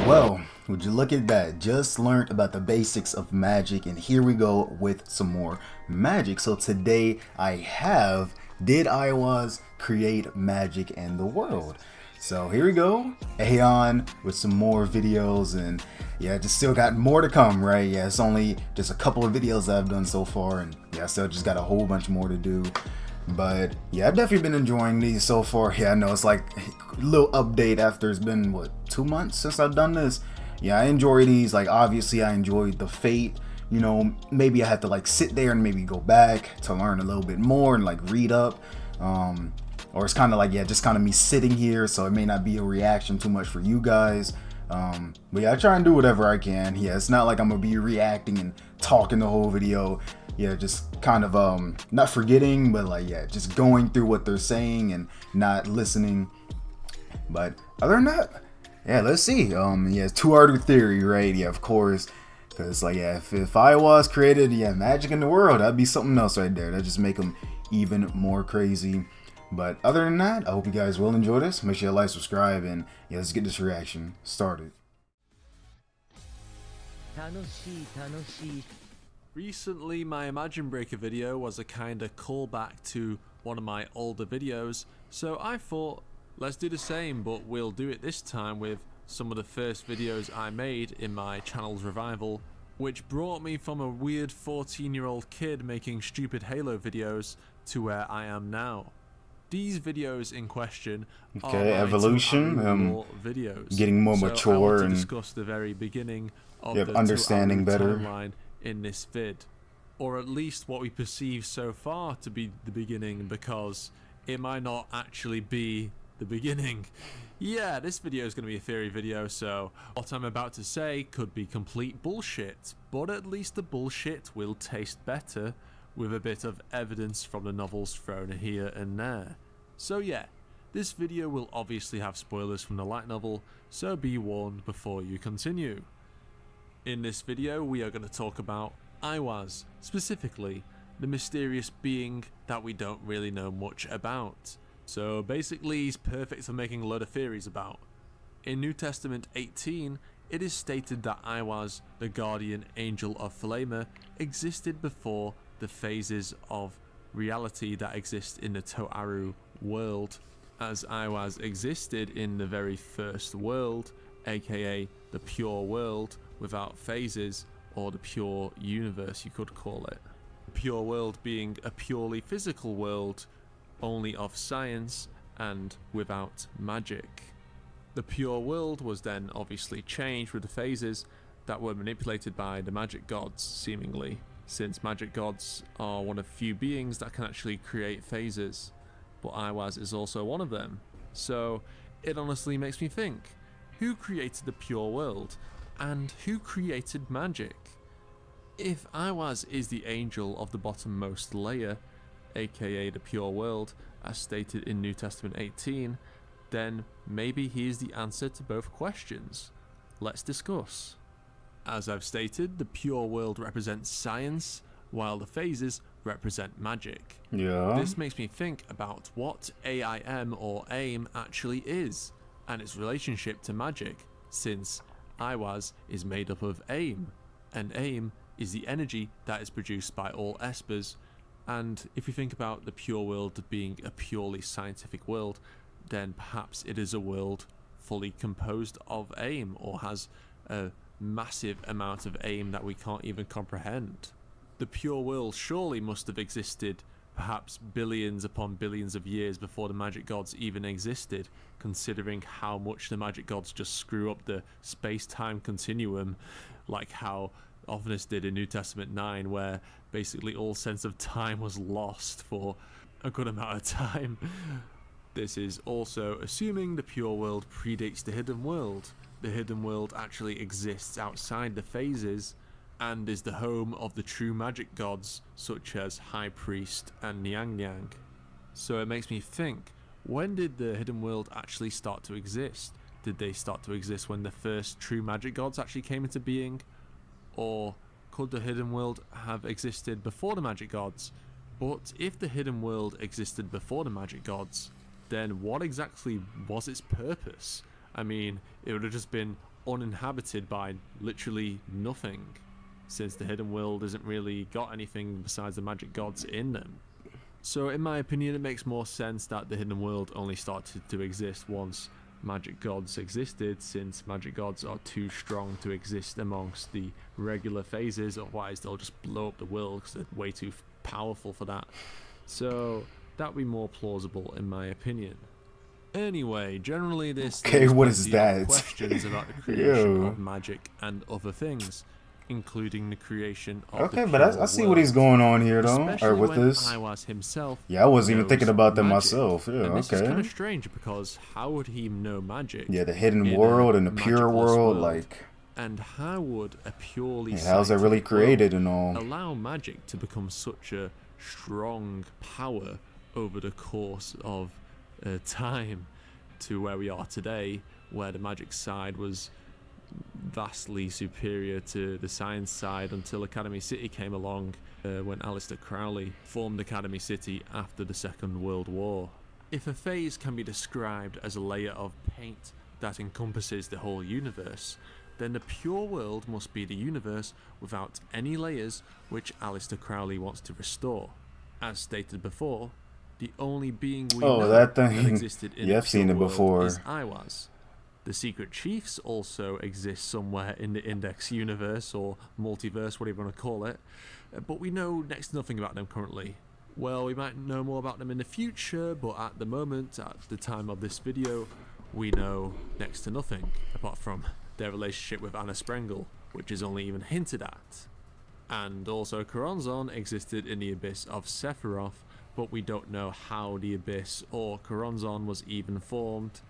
Well, would you look at that? Just learned about the basics of magic, and here we go with some more magic. So today I have, did Aiwass create magic in the world? So here we go, Aeon with some more videos, and yeah, just still got more to come, right? Yeah, it's only just a couple of videos that I've done so far, and yeah, still just got a whole bunch more to do. But yeah, I've definitely been enjoying these so far. Yeah, I know it's like a little update after it's been, what, 2 months since I've done this. Yeah, I enjoy these. Like, obviously I enjoyed the Fate. You know, maybe I have to like sit there and maybe go back to learn a little bit more and like read up. Or it's kind of like, yeah, just kind of me sitting here, so it may not be a reaction too much for you guys. But yeah, I try and do whatever I can. Yeah, it's not like I'm gonna be reacting and talking the whole video. Yeah, just kind of not forgetting, but like, yeah, just going through what they're saying and not listening. But other than that, yeah, let's see. Yeah, Toaru theory, right? Yeah, of course. Because like, yeah, if I was created, yeah, magic in the world, that'd be something else right there. That'd just make them even more crazy. But other than that, I hope you guys will enjoy this. Make sure you like, subscribe, and yeah, let's get this reaction started. Recently, my Imagine Breaker video was a kinda callback to one of my older videos, so I thought, let's do the same, but we'll do it this time with some of the first videos I made in my channel's revival, which brought me from a weird 14-year-old kid making stupid Halo videos to where I am now. These videos in question are my evolution, videos. getting more mature, I want to and discuss the very beginning of the understanding Toaru better timeline in this vid, or at least what we perceive so far to be the beginning, because it might not actually be the beginning. Yeah, this video is going to be a theory video, so what I'm about to say could be complete bullshit, but at least the bullshit will taste better with a bit of evidence from the novels thrown here and there. So yeah, this video will obviously have spoilers from the light novel, so be warned before you continue. In this video we are going to talk about Aiwass, specifically the mysterious being that we don't really know much about. So basically he's perfect for making a load of theories about. In New Testament 18, it is stated that Aiwass, the guardian angel of Flamer, existed before the phases of reality that exist in the Toaru world, as Aiwass existed in the very first world, aka the pure world without phases, or the pure universe you could call it. The pure world being a purely physical world, only of science and without magic. The pure world was then obviously changed with the phases that were manipulated by the magic gods, seemingly, since magic gods are one of few beings that can actually create phases, but Aiwass is also one of them. So it honestly makes me think, who created the pure world, and who created magic? If Aiwass is the angel of the bottommost layer, aka the pure world, as stated in New Testament 18, then maybe he is the answer to both questions. Let's discuss. As I've stated, the pure world represents science, while the phases represent magic. Yeah. This makes me think about what AIM or AIM actually is, and its relationship to magic, since Aiwass is made up of AIM, and AIM is the energy that is produced by all espers. And if we think about the pure world being a purely scientific world, then perhaps it is a world fully composed of AIM, or has a massive amount of AIM that we can't even comprehend. The pure world surely must have existed perhaps billions upon billions of years before the magic gods even existed, considering how much the magic gods just screw up the space-time continuum, like how Horus did in New Testament 9, where basically all sense of time was lost for a good amount of time. This is also assuming the pure world predates the hidden world. The hidden world actually exists outside the phases and is the home of the true magic gods such as High Priest and Niang Niang. So it makes me think, when did the hidden world actually start to exist? Did they start to exist when the first true magic gods actually came into being? Or could the hidden world have existed before the magic gods? But if the hidden world existed before the magic gods, then what exactly was its purpose? I mean, it would have just been uninhabited by literally nothing, since the hidden world isn't really got anything besides the magic gods in them. So in my opinion, it makes more sense that the hidden world only started to exist once magic gods existed, since magic gods are too strong to exist amongst the regular phases, otherwise they'll just blow up the world because they're way too powerful for that. So that would be more plausible in my opinion. Anyway, generally this Okay, leaves what is plenty of that? questions about the creation Yo. of magic and other things, including the creation of Okay, the but pure I see what world. he's going on here, though. Or Especially with when this. Aiwass himself Yeah, I wasn't even thinking knows about that magic. myself. Yeah, And this is kind okay. of strange because how would he know magic? Yeah, the hidden in world a and the pure magicless world, like, And how would a purely yeah, how's that really scientific world created and all? allow magic to become such a strong power over the course of time to where we are today, where the magic side was vastly superior to the science side until Academy City came along when Aleister Crowley formed Academy City after the Second World War. If a phase can be described as a layer of paint that encompasses the whole universe, then the pure world must be the universe without any layers, which Aleister Crowley wants to restore. As stated before, the only being we know that thing. that existed in Yeah, the I've seen pure it world before. is Aiwass. The secret chiefs also exist somewhere in the Index universe or multiverse, whatever you want to call it, but we know next to nothing about them currently. Well, we might know more about them in the future, but at the moment, at the time of this video, we know next to nothing apart from their relationship with Anna Sprengel, which is only even hinted at. And also Choronzon existed in the abyss of Sephiroth, but we don't know how the abyss or Choronzon was even formed,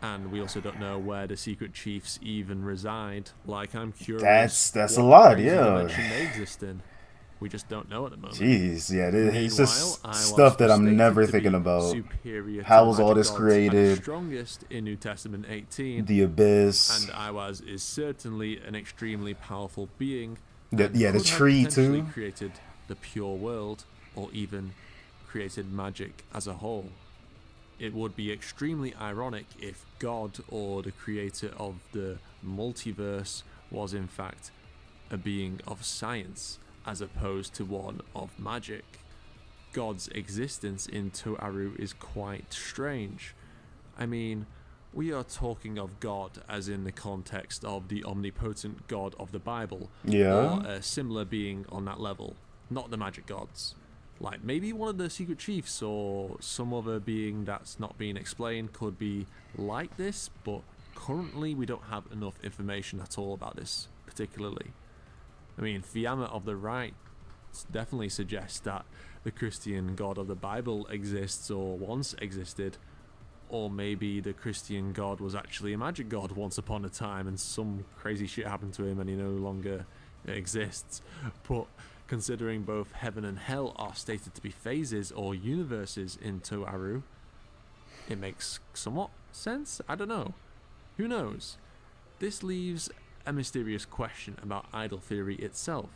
and we also don't know where the secret chiefs even reside. Like, I'm curious That's what a lot, crazy yeah. dimension they exist in. We just don't know at the moment. Jeez, yeah, it's just Meanwhile, stuff that Aiwass was I'm never stated to thinking be about. superior How to was the all magic this gods created? and strongest in New Testament 18. The abyss. And Aiwass is certainly an extremely powerful being. Yeah, and the could have tree potentially too. created the pure world, or even created magic as a whole. It would be extremely ironic if God or the creator of the multiverse was in fact a being of science as opposed to one of magic. God's existence in Toaru is quite strange. I mean, we are talking of God as in the context of the omnipotent God of the Bible, Yeah. or a similar being on that level, not the magic gods. Like, maybe one of the secret chiefs or some other being that's not being explained could be like this, but currently we don't have enough information at all about this particularly. I mean, Fiamma of the Right definitely suggests that the Christian God of the Bible exists or once existed, or maybe the Christian God was actually a magic god once upon a time and some crazy shit happened to him and he no longer exists. But considering both heaven and hell are stated to be phases or universes in Toaru, it makes somewhat sense? I don't know. Who knows? This leaves a mysterious question about idol theory itself.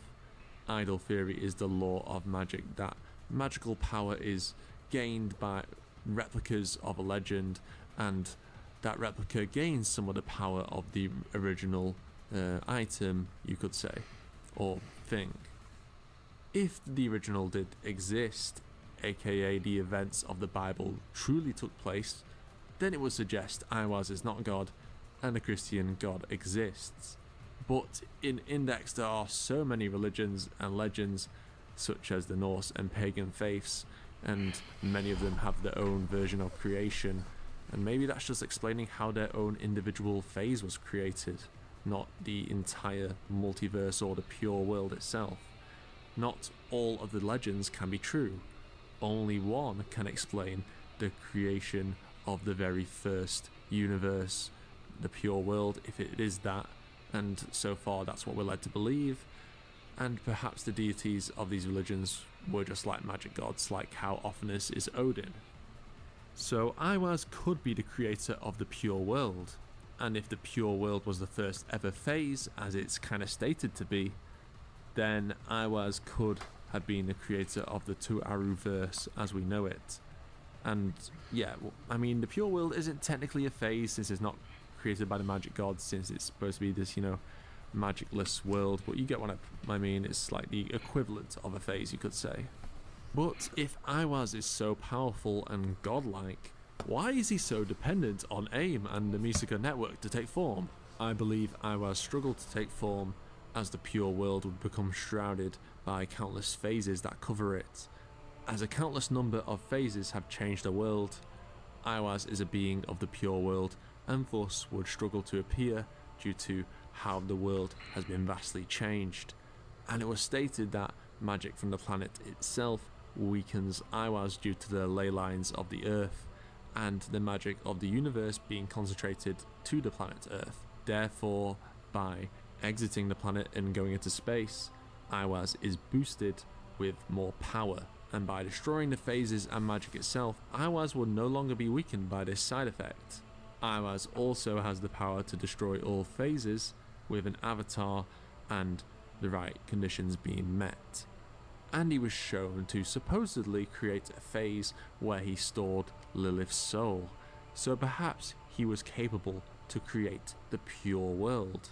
Idol theory is the law of magic, that magical power is gained by replicas of a legend, and that replica gains some of the power of the original item, you could say, or thing. If the original did exist, aka the events of the Bible truly took place, then it would suggest Aiwass is not God and the Christian God exists. But in Index there are so many religions and legends, such as the Norse and pagan faiths, and many of them have their own version of creation, and maybe that's just explaining how their own individual phase was created, not the entire multiverse or the pure world itself. Not all of the legends can be true. Only one can explain the creation of the very first universe, the pure world, if it is that, and so far that's what we're led to believe. And perhaps the deities of these religions were just like magic gods, like how Ophinus is Odin. So Aiwass could be the creator of the pure world, and if the pure world was the first ever phase, as it's kind of stated to be, then Aiwass could have been the creator of the Toaru verse as we know it. And yeah, I mean, the pure world isn't technically a phase since it's not created by the magic gods, since it's supposed to be this, you know, magicless world. But you get what I mean. It's like the equivalent of a phase, you could say. But if Aiwass is so powerful and godlike, why is he so dependent on AIM and the Musica network to take form? I believe Aiwass struggled to take form as the pure world would become shrouded by countless phases that cover it. As a countless number of phases have changed the world, Aiwass is a being of the pure world and thus would struggle to appear due to how the world has been vastly changed. And it was stated that magic from the planet itself weakens Aiwass due to the ley lines of the Earth and the magic of the universe being concentrated to the planet Earth. Therefore, by exiting the planet and going into space, Aiwass is boosted with more power, and by destroying the phases and magic itself, Aiwass will no longer be weakened by this side effect. Aiwass also has the power to destroy all phases with an avatar and the right conditions being met. And he was shown to supposedly create a phase where he stored Lilith's soul, so perhaps he was capable to create the pure world.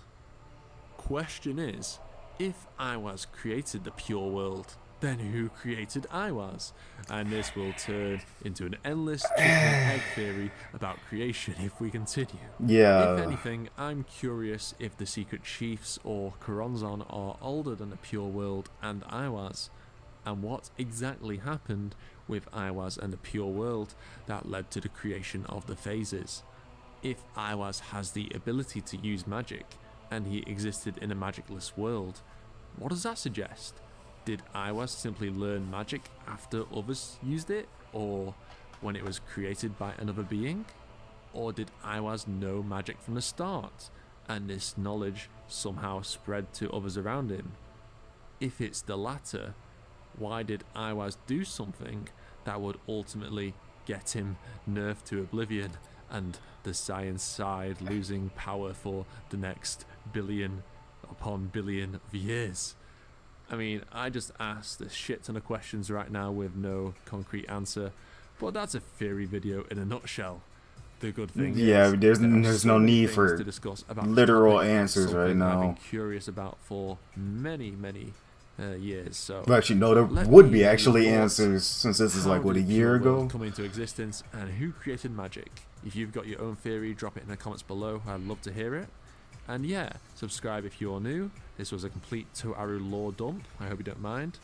Question is, if Aiwass created the pure world, then who created Aiwass? And this will turn into an endless chicken and egg theory about creation if we continue. Yeah. If anything, I'm curious if the secret chiefs or Choronzon are older than the pure world and Aiwass, and what exactly happened with Aiwass and the pure world that led to the creation of the phases. If Aiwass has the ability to use magic, and he existed in a magicless world, what does that suggest? Did Aiwass simply learn magic after others used it, or when it was created by another being? Or did Aiwass know magic from the start, and this knowledge somehow spread to others around him? If it's the latter, why did Aiwass do something that would ultimately get him nerfed to oblivion, and the science side losing power for the next billion upon billion of years? I mean, I just asked a shit ton of questions right now with no concrete answer, but that's a theory video in a nutshell. The good thing yeah, is, there's no need for literal answers right now. I've been curious about for many years. So well, actually, no, there would be actually answers, since this is like what, a year ago. Come into existence, and who created magic? If you've got your own theory, drop it in the comments below. I'd love to hear it. And yeah, subscribe if you're new. This was a complete Toaru lore dump. I hope you don't mind.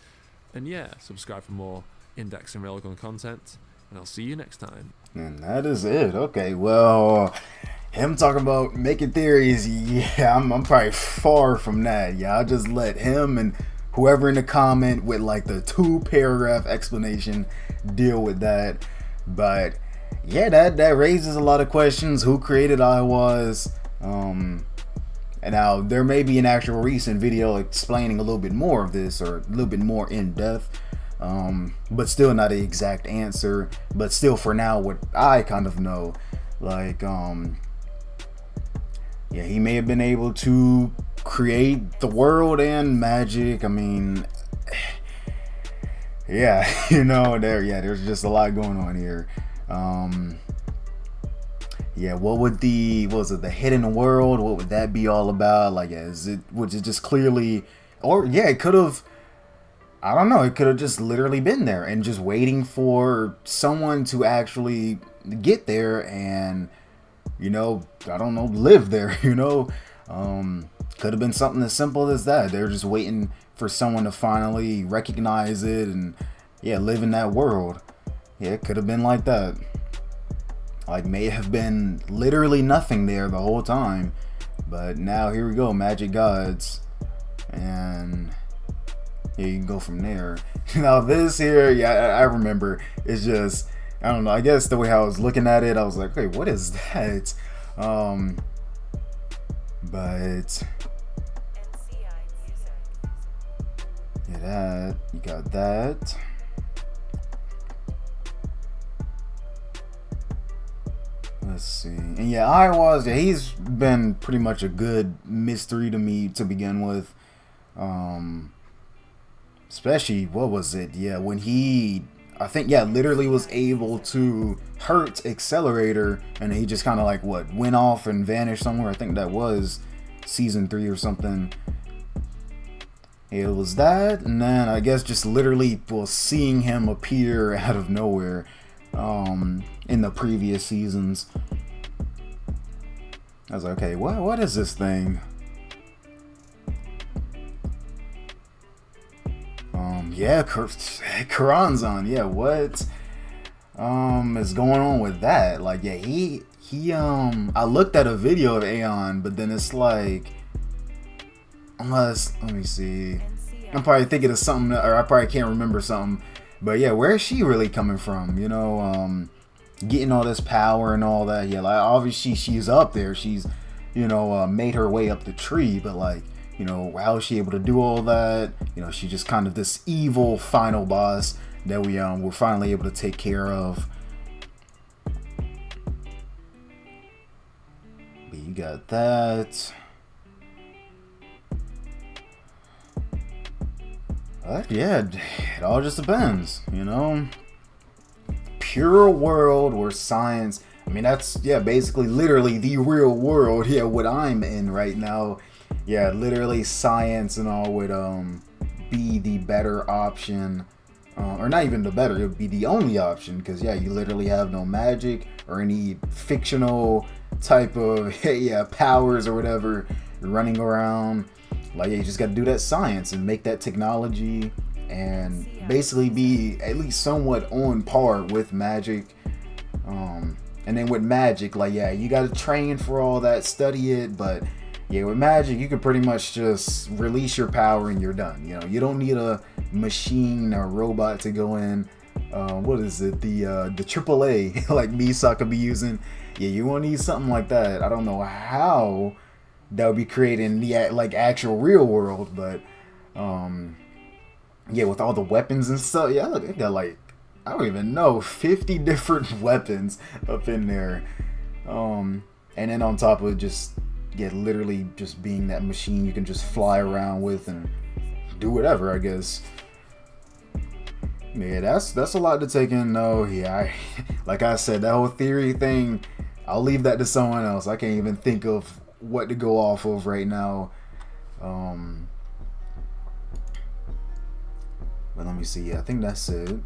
And yeah, subscribe for more Index and Railgun content. And I'll see you next time. And that is it. Okay, well, him talking about making theories, yeah, I'm probably far from that. Yeah, I'll just let him and whoever in the comment with like the 2-paragraph explanation deal with that. But yeah, that raises a lot of questions. Who created Aiwass? And now there may be an actual recent video explaining a little bit more of this, or a little bit more in depth, but still not an exact answer. But still, for now, what I kind of know, like, yeah, he may have been able to create the world and magic. I mean, yeah, you know, there's just a lot going on here. Yeah, what was it, the hidden world? What would that be all about? Like, was it just clearly, or yeah, it could have, I don't know, it could have just literally been there and just waiting for someone to actually get there and, you know, I don't know, live there, you know. Could have been something as simple as that. They're just waiting for someone to finally recognize it and, yeah, live in that world. Yeah, it could have been like that. Like, may have been literally nothing there the whole time, but now here we go, magic gods, and yeah, you can go from there. Now this here, yeah, I remember, it's just, I don't know, I guess the way I was looking at it, I was like, wait, what is that? But yeah, that, you got that. Let's see. And yeah, Aiwass, yeah, he's been pretty much a good mystery to me to begin with. Especially, what was it? Yeah, when he I think, yeah, literally was able to hurt Accelerator, and he just kind of like what went off and vanished somewhere. I think that was season 3 or something. It was that, and then I guess just literally was seeing him appear out of nowhere in the previous seasons. I was like, okay, what is this thing? Yeah, Karanzan, yeah, what is going on with that? Like, yeah, he I looked at a video of Aeon, but then it's like, let me see, I'm probably thinking of something, or I probably can't remember something, but yeah, where is she really coming from? You know, getting all this power and all that. Yeah, like obviously she's up there, she's, you know, made her way up the tree, but like, you know, how is she able to do all that? You know, she's just kind of this evil final boss that we're finally able to take care of. But you got that. But yeah, it all just depends, you know. Pure world where science, I mean, that's, yeah, basically literally the real world, yeah, what I'm in right now. Yeah, literally science and all would be the better option, or not even the better, it would be the only option, because yeah, you literally have no magic or any fictional type of yeah, powers or whatever running around. Like, yeah, you just got to do that science and make that technology and basically be at least somewhat on par with magic. And then with magic, like, yeah, you got to train for all that, study it, but yeah, with magic, you can pretty much just release your power and you're done. You know, you don't need a machine or robot to go in. What is it? The AAA, like Misaka be using. Yeah, you won't need something like that. I don't know how that would be created in the like actual real world, but yeah, with all the weapons and stuff. Yeah, look, they got like, I don't even know, 50 different weapons up in there. And then on top of just, yeah, literally just being that machine you can just fly around with and do whatever, I guess. Yeah, that's a lot to take in though. Yeah, like I said, that whole theory thing, I'll leave that to someone else. I can't even think of what to go off of right now. But let me see. Yeah, I think that's it.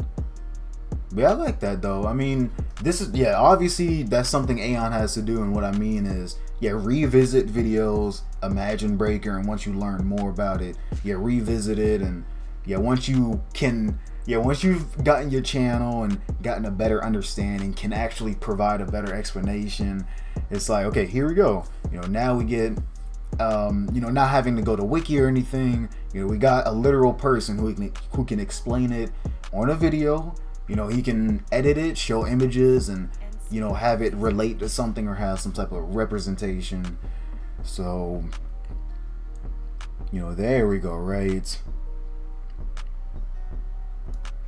But yeah, I like that though. I mean, this is, yeah, obviously that's something Aeon has to do, and what I mean is, yeah, revisit videos, Imagine Breaker, and once you learn more about it, yeah, revisit it, and yeah, once you've gotten your channel and gotten a better understanding, can actually provide a better explanation. It's like, okay, here we go. You know, now we get, you know, not having to go to wiki or anything. You know, we got a literal person who can explain it on a video. You know, he can edit it, show images, and, you know, have it relate to something or have some type of representation. So, you know, there we go, right?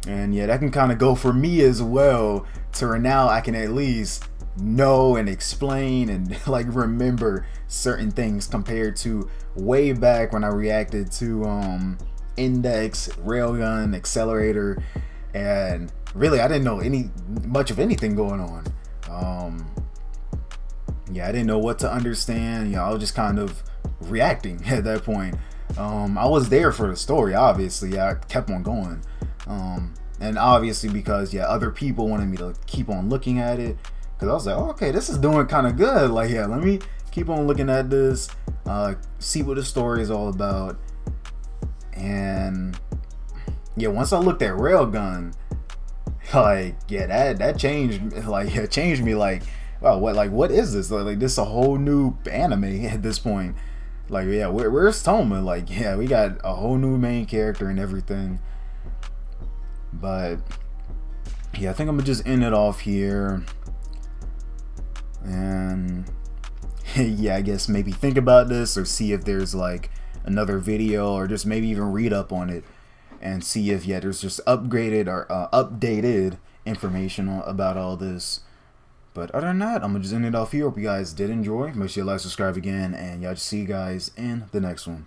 And yeah, that can kind of go for me as well, to where now I can at least know and explain and like remember certain things compared to way back when I reacted to Index, Railgun, Accelerator, and really I didn't know much of anything going on. Yeah, I didn't know what to understand. You know, I was just kind of reacting at that point. I was there for the story, obviously. I kept on going. And obviously because, yeah, other people wanted me to keep on looking at it. Because I was like, oh, okay, this is doing kind of good. Like, yeah, let me keep on looking at this. See what the story is all about. And, yeah, once I looked at Railgun, like, yeah, that changed. Like, it changed me. Like, wow, what is this? Like, this is a whole new anime at this point. Like, yeah, where's Toma? Like, yeah, we got a whole new main character and everything. But yeah, I think I'm gonna just end it off here, and yeah, I guess maybe think about this or see if there's like another video, or just maybe even read up on it and see if, yeah, there's just upgraded or updated information about all this. But other than that, I'm gonna just end it off here. Hope you guys did enjoy. Make sure you like, subscribe again, and y'all just see you guys in the next one.